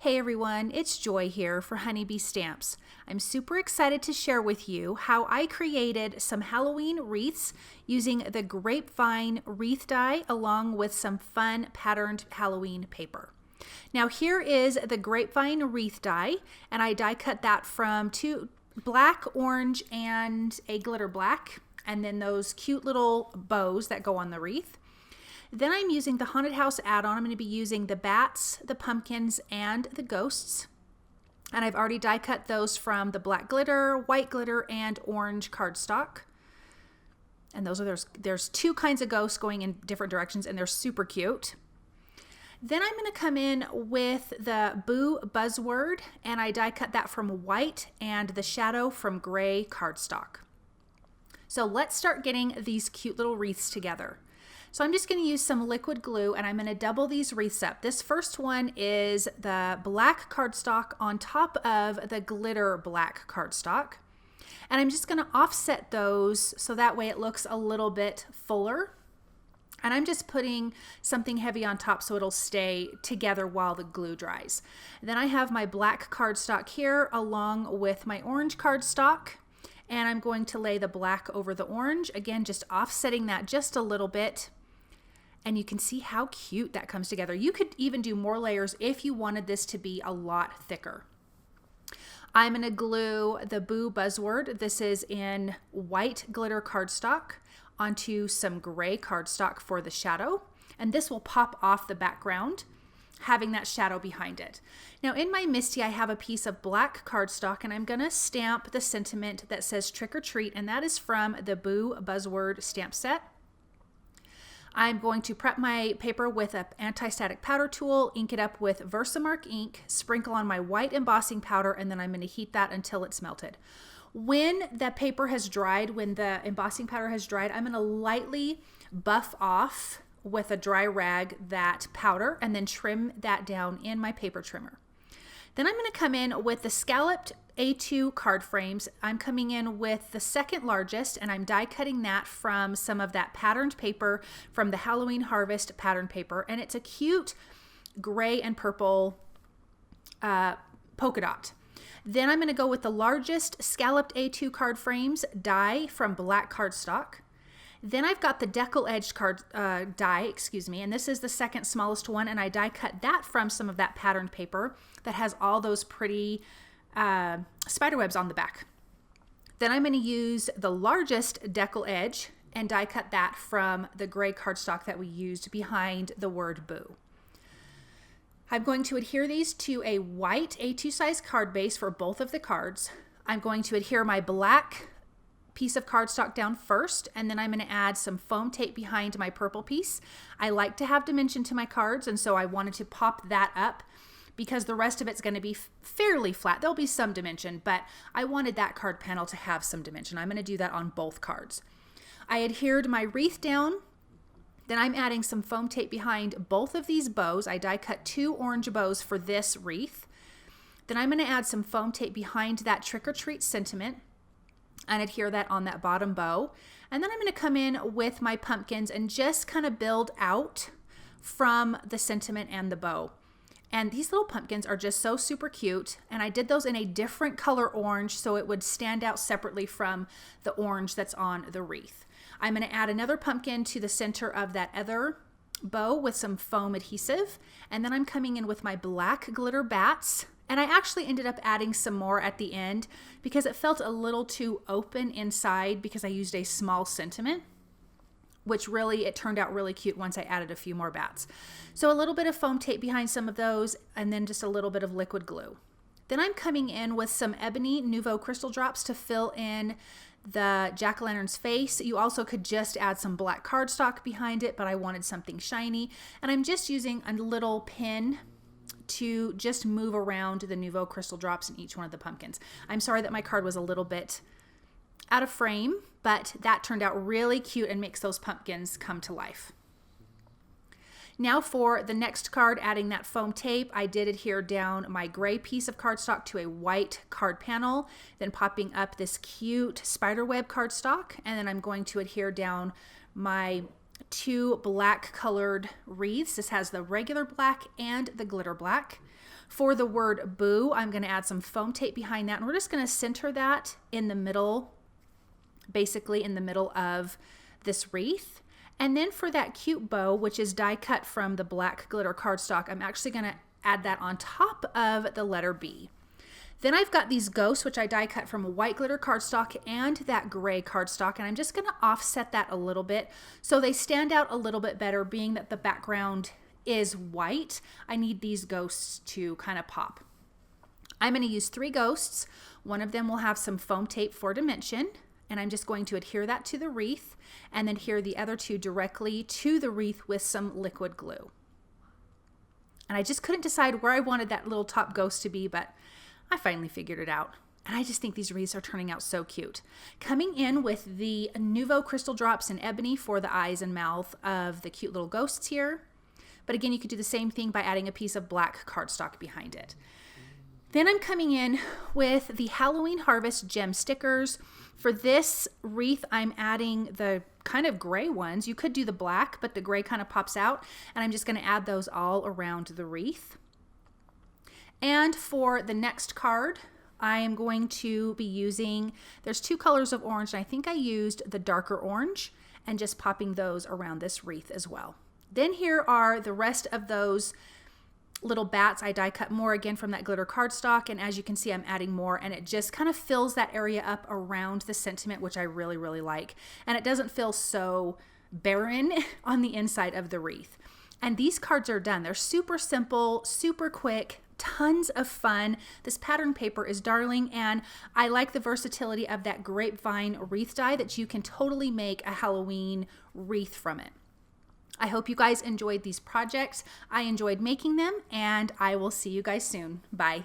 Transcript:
Hey everyone, it's Joy here for Honeybee Stamps. I'm super excited to share with you how I created some Halloween wreaths using the Grapevine wreath die along with some fun patterned Halloween paper. Now here is the Grapevine wreath die, and I die cut that from two black, orange, and a glitter black, and then those cute little bows that go on the wreath. Then I'm using the Haunted House add-on. I'm going to be using the bats, the pumpkins, and the ghosts. And I've already die cut those from the black glitter, white glitter, and orange cardstock. And there's two kinds of ghosts going in different directions, and they're super cute. Then I'm going to come in with the Boo buzzword, and I die cut that from white and the shadow from gray cardstock. So let's start getting these cute little wreaths together. So I'm just going to use some liquid glue, and I'm going to double these wreaths up. This first one is the black cardstock on top of the glitter black cardstock. And I'm just going to offset those so that way it looks a little bit fuller. And I'm just putting something heavy on top so it'll stay together while the glue dries. Then I have my black cardstock here along with my orange cardstock. And I'm going to lay the black over the orange. Again, just offsetting that just a little bit. And you can see how cute that comes together. You could even do more layers if you wanted this to be a lot thicker. I'm going to glue the Boo buzzword. This is in white glitter cardstock onto some gray cardstock for the shadow. And this will pop off the background, having that shadow behind it. Now in my Misty, I have a piece of black cardstock, and I'm going to stamp the sentiment that says trick or treat, and that is from the Boo buzzword stamp set. I'm going to prep my paper with an anti-static powder tool, ink it up with Versamark ink, sprinkle on my white embossing powder, and then I'm going to heat that until it's melted. When the paper has dried, when the embossing powder has dried, I'm going to lightly buff off with a dry rag that powder and then trim that down in my paper trimmer. Then I'm going to come in with the scalloped A2 card frames. I'm coming in with the second largest, and I'm die cutting that from some of that patterned paper from the Halloween Harvest pattern paper, and it's a cute gray and purple polka dot. Then I'm going to go with the largest scalloped A2 card frames die from black cardstock. Then I've got the Deckle edged card die, and this is the second smallest one, and I die cut that from some of that patterned paper that has all those pretty spider webs on the back. Then I'm going to use the largest Deckle edge and die cut that from the gray cardstock that we used behind the word Boo. I'm going to adhere these to a white A2 size card base for both of the cards. I'm going to adhere my black piece of cardstock down first, and then I'm going to add some foam tape behind my purple piece. I like to have dimension to my cards, and so I wanted to pop that up because the rest of it's going to be fairly flat. There'll be some dimension, but I wanted that card panel to have some dimension. I'm going to do that on both cards. I adhered my wreath down. Then I'm adding some foam tape behind both of these bows. I die cut 2 orange bows for this wreath. Then I'm going to add some foam tape behind that trick or treat sentiment and adhere that on that bottom bow. And then I'm going to come in with my pumpkins and just kind of build out from the sentiment and the bow. And these little pumpkins are just so super cute. And I did those in a different color orange so it would stand out separately from the orange that's on the wreath. I'm going to add another pumpkin to the center of that other bow with some foam adhesive. And then I'm coming in with my black glitter bats. And I actually ended up adding some more at the end because it felt a little too open inside because I used a small sentiment, which really, it turned out really cute once I added a few more bats. So a little bit of foam tape behind some of those, and then just a little bit of liquid glue. Then I'm coming in with some Ebony Nuvo crystal drops to fill in the jack-o'-lantern's face. You also could just add some black cardstock behind it, but I wanted something shiny. And I'm just using a little pin to just move around the Nuvo crystal drops in each one of the pumpkins. I'm sorry that my card was a little bit out of frame, but that turned out really cute and makes those pumpkins come to life. Now for the next card, adding that foam tape, I did adhere down my gray piece of cardstock to a white card panel, then popping up this cute spiderweb cardstock, and then I'm going to adhere down my 2 black colored wreaths. This has the regular black and the glitter black. For the word boo, I'm going to add some foam tape behind that, and we're just going to center that in the middle, basically in the middle of this wreath. And then for that cute bow, which is die cut from the black glitter cardstock, I'm actually going to add that on top of the letter B. Then I've got these ghosts, which I die cut from white glitter cardstock and that gray cardstock, and I'm just going to offset that a little bit so they stand out a little bit better, being that the background is white. I need these ghosts to kind of pop. I'm going to use 3 ghosts. One of them will have some foam tape for dimension, and I'm just going to adhere that to the wreath and then adhere the other 2 directly to the wreath with some liquid glue. And I just couldn't decide where I wanted that little top ghost to be, but I finally figured it out. And I just think these wreaths are turning out so cute. Coming in with the Nuvo crystal drops in Ebony for the eyes and mouth of the cute little ghosts here. But again, you could do the same thing by adding a piece of black cardstock behind it. Then I'm coming in with the Halloween Harvest gem stickers. For this wreath, I'm adding the kind of gray ones. You could do the black, but the gray kind of pops out. And I'm just going to add those all around the wreath. And for the next card, I am going to be using, there's 2 colors of orange, and I think I used the darker orange, and just popping those around this wreath as well. Then here are the rest of those little bats. I die cut more again from that glitter cardstock, and as you can see, I'm adding more, and it just kind of fills that area up around the sentiment, which I really, really like. And it doesn't feel so barren on the inside of the wreath. And these cards are done. They're super simple, super quick, tons of fun. This pattern paper is darling, and I like the versatility of that Grapevine wreath die that you can totally make a Halloween wreath from it. I hope you guys enjoyed these projects. I enjoyed making them, and I will see you guys soon. Bye.